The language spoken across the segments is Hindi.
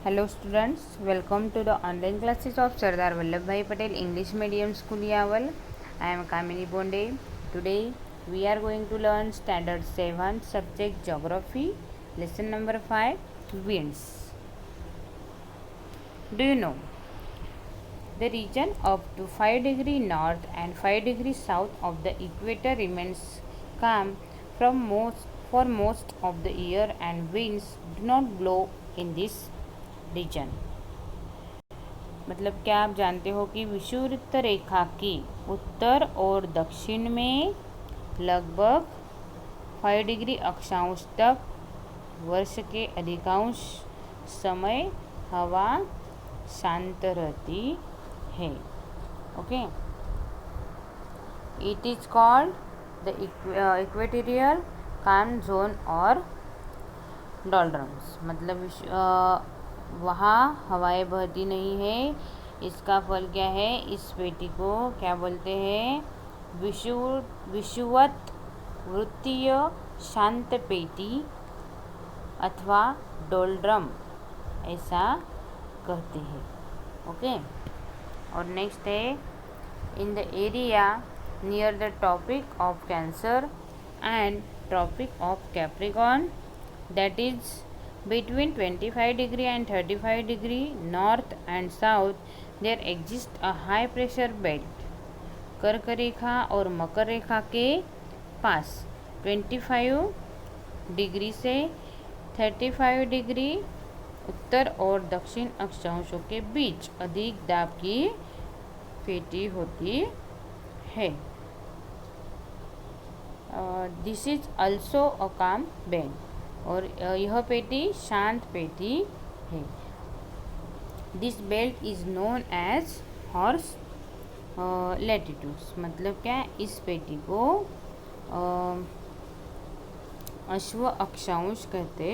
Hello students, welcome to the online classes of Sardar Vallabhbhai Patel English Medium School Yaval. I am Kamini Bonde. Today we are going to learn Standard 7 subject Geography, lesson number 5, Winds. Do you know? The region up to 5 degree north and 5 degree south of the equator remains calm for most of the year, and winds do not blow in this region. मतलब क्या आप जानते हो कि विषुववृत्त रेखा की उत्तर और दक्षिण में लगभग 5 डिग्री अक्षांश तक वर्ष के अधिकांश समय हवा शांत रहती है। Okay, it is called the equatorial काम जोन और डोल्ड्रम्स। मतलब वहाँ हवाएं बहती नहीं है। इसका फल क्या है? इस पेटी को क्या बोलते हैं? विषुवत वृत्तीय शांत पेटी अथवा डोल्ड्रम ऐसा कहते हैं। ओके, और नेक्स्ट है in the area near the tropic of cancer and tropic of capricorn, that is between 25 degree and 35 degree north and south, there exists a high pressure belt। कर्क रेखा और मकर रेखा के पास 25 डिग्री से 35 डिग्री उत्तर और दक्षिण अक्षांशों के बीच अधिक दाब की पेटी होती है। दिस इज ऑल्सो अ काम बेंड, और यह पेटी शांत पेटी है। This belt is known as horse latitudes. मतलब क्या? इस पेटी को अश्व अक्षांश कहते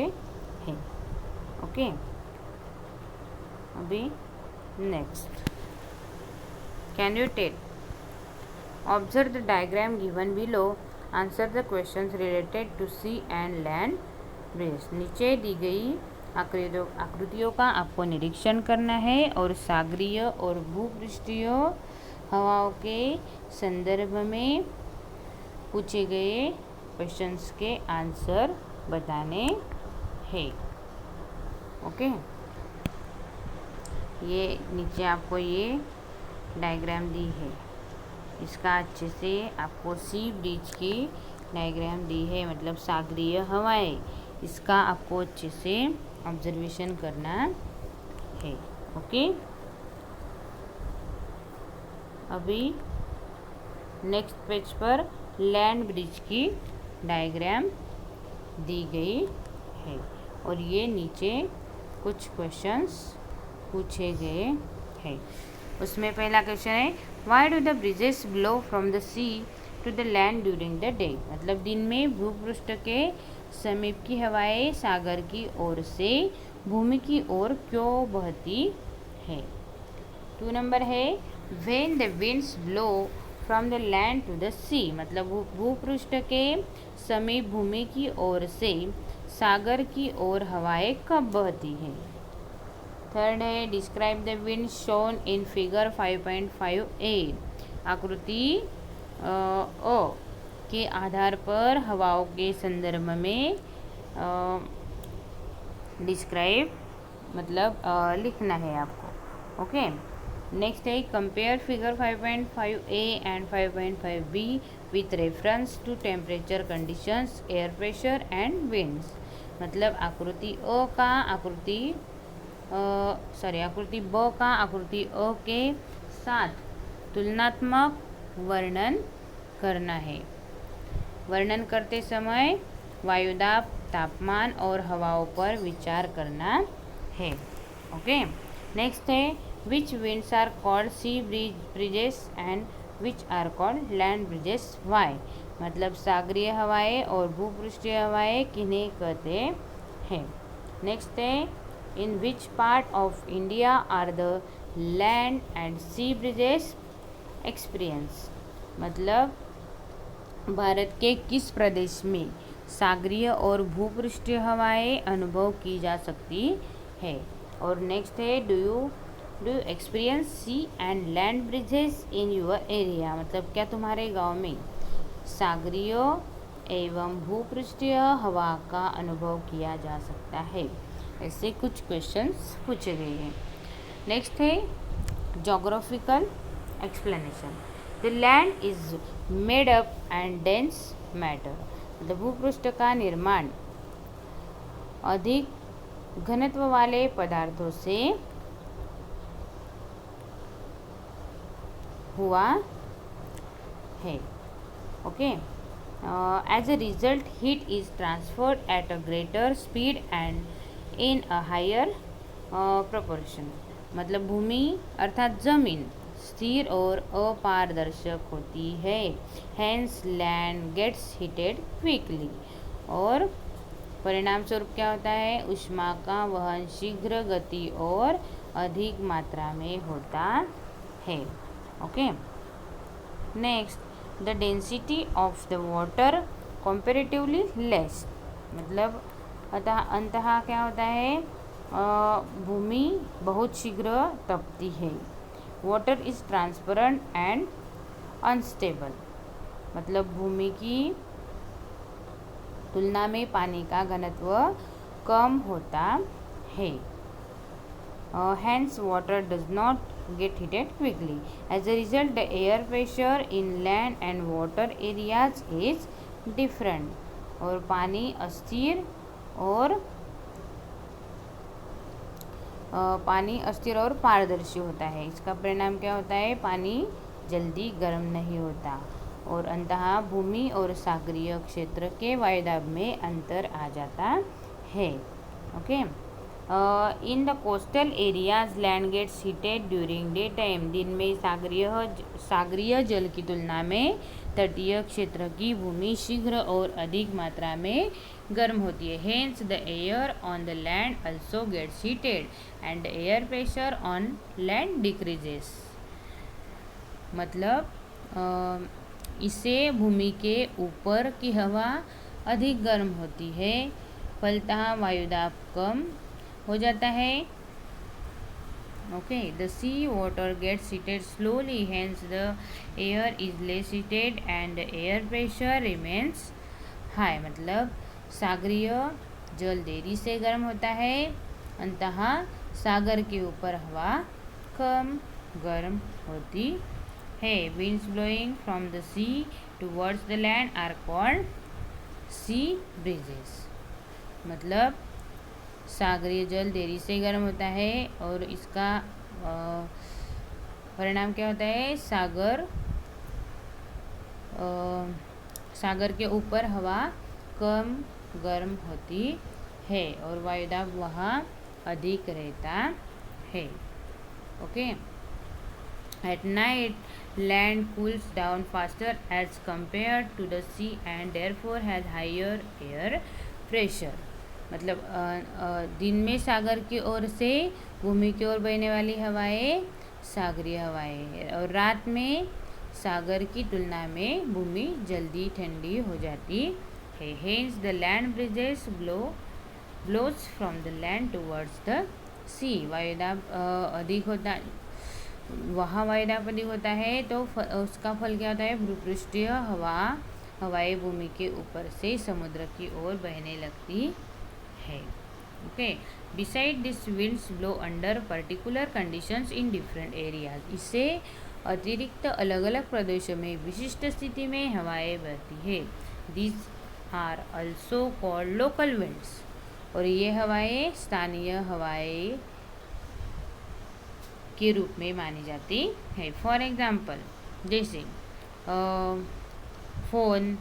हैं। ओके, अभी next, can you tell? Observe the diagram given below, answer the questions related to sea and land breeze. नीचे दी गई आकृतियों का आपको निरीक्षण करना है और सागरीय और भूपृष्ठीय हवाओं के संदर्भ में पूछे गए क्वेश्चंस के आंसर बताने हैं। ओके, ये नीचे आपको ये डायग्राम दी है, इसका अच्छे से आपको सी ब्रिज की डायग्राम दी है, मतलब सागरीय हवाएं। इसका आपको अच्छे से ऑब्जर्वेशन करना है। ओके, अभी नेक्स्ट पेज पर लैंड ब्रिज की डायग्राम दी गई है, और ये नीचे कुछ क्वेश्चंस पूछे गए हैं। उसमें पहला क्वेश्चन है, why do the breezes blow from the sea to the land during the day. मतलब दिन में भूपृष्ठ के समीप की हवाएं सागर की ओर से भूमि की ओर क्यों बहती है। 2 नंबर है, when the winds blow from the land to the sea. मतलब भूपृष्ठ के समीप भूमि की ओर से सागर की ओर हवाएं कब बहती हैं। 3rd है, describe the wind shown in figure 5.5a। आकृति अ के आधार पर हवाओं के संदर्भ में डिस्क्राइब मतलब लिखना है आपको। ओके, नेक्स्ट है, compare figure 5.5a and 5.5b with reference to temperature conditions, air pressure and winds. मतलब आकृति ब का आकृति अ के साथ तुलनात्मक वर्णन करना है। वर्णन करते समय वायुदाब, तापमान और हवाओं पर विचार करना है। ओके, नेक्स्ट है, which winds are called sea breezes and which are called land breezes, why. मतलब सागरीय हवाएं और भूपृष्ठीय हवाएं किन्हें कहते हैं। नेक्स्ट है, in which part of India are the land and sea bridges experience. मतलब भारत के किस प्रदेश में सागरीय और भूपृष्ठीय हवाएं अनुभव की जा सकती है। और नेक्स्ट है do you experience sea and land breezes in your area, मतलब क्या तुम्हारे गांव में सागरीय एवं भूपृष्ठीय हवा का अनुभव किया जा सकता है। ऐसे कुछ क्वेश्चंस पूछे गए हैं। नेक्स्ट है geographical explanation. The land is made up and dense matter, मतलब भूपृष्ठ का निर्माण अधिक घनत्व वाले पदार्थों से हुआ है। Okay, as a result heat is transferred at a greater speed and in a higher proportion, मतलब भूमि अर्थात जमीन स्थिर और अपारदर्शक होती है। Hence land gets heated quickly, और परिणाम स्वरूप क्या होता है, ऊष्मा का वहन शीघ्र गति और अधिक मात्रा में होता है। Okay, next the density of the water comparatively less, मतलब अंततः क्या होता है, भूमि बहुत शीघ्र तपती है। Water is transparent and unstable, मतलब भूमि की तुलना में पानी का घनत्व कम होता है। Hence water does not get heated quickly. As a result, the air pressure in land and water areas is different. और पानी अस्थिर और पारदर्शी होता है। इसका परिणाम क्या होता है, पानी जल्दी गर्म नहीं होता, और अंततः भूमि और सागरीय क्षेत्र के वायुदाब में अंतर आ जाता है। Okay, in the coastal areas land gets heated during day time, दिन में सागरीय जल की तुलना में तटीय क्षेत्र की भूमि शीघ्र और अधिक मात्रा में गर्म होती है। Hence the air on the land also gets heated and air pressure on land decreases, मतलब इससे भूमि के ऊपर की हवा अधिक गर्म होती है, फलतः वायुदाब कम हो जाता है। Okay, the sea water gets heated slowly, hence the air is less heated and air pressure remains high, मतलब सागरीय जल देरी से गर्म होता है, अंततः सागर के ऊपर हवा कम गर्म होती है। winds blowing from the sea towards the land are called sea breezes, मतलब सागरीय जल देरी से गर्म होता है और इसका परिणाम क्या होता है, सागर के ऊपर हवा कम गर्म होती है और वायुदाब वहाँ अधिक रहता है। Okay, at night land cools down faster as compared to the sea and therefore has higher air pressure, मतलब दिन में सागर की ओर से भूमि की ओर बहने वाली हवाएं सागरीय हवाएं हैं, और रात में सागर की तुलना में भूमि जल्दी ठंडी हो जाती है। Hence the land breezes blows from the land towards the sea, वायुदाब अधिक होता, वहाँ वायुदाब अधिक होता है तो उसका फल क्या होता है, भूपृष्ठीय हवाएं भूमि के ऊपर से समुद्र की ओर बहने लगती है। Okay, beside this winds blow under particular conditions in different areas, इससे अतिरिक्त अलग अलग प्रदेशों में विशिष्ट स्थिति में हवाएं बहती है। This are also called local winds, और ये हवाएं स्थानीय हवाएं के रूप में मानी जाती है। फॉर एग्जाम्पल, जैसे फोन,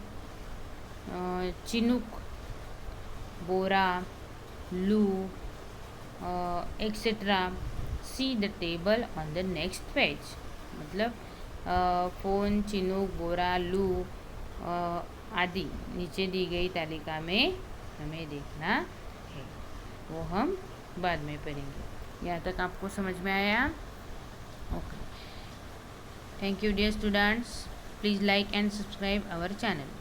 चिनुक, बोरा, लू etcetera, see the table on the next page, मतलब फोन, चिनुक, बोरा, लू आदि नीचे दी गई तालिका में हमें देखना है, वो हम बाद में पढ़ेंगे। यहाँ तक आपको समझ में आया? Okay, thank you dear students, please like and subscribe our channel.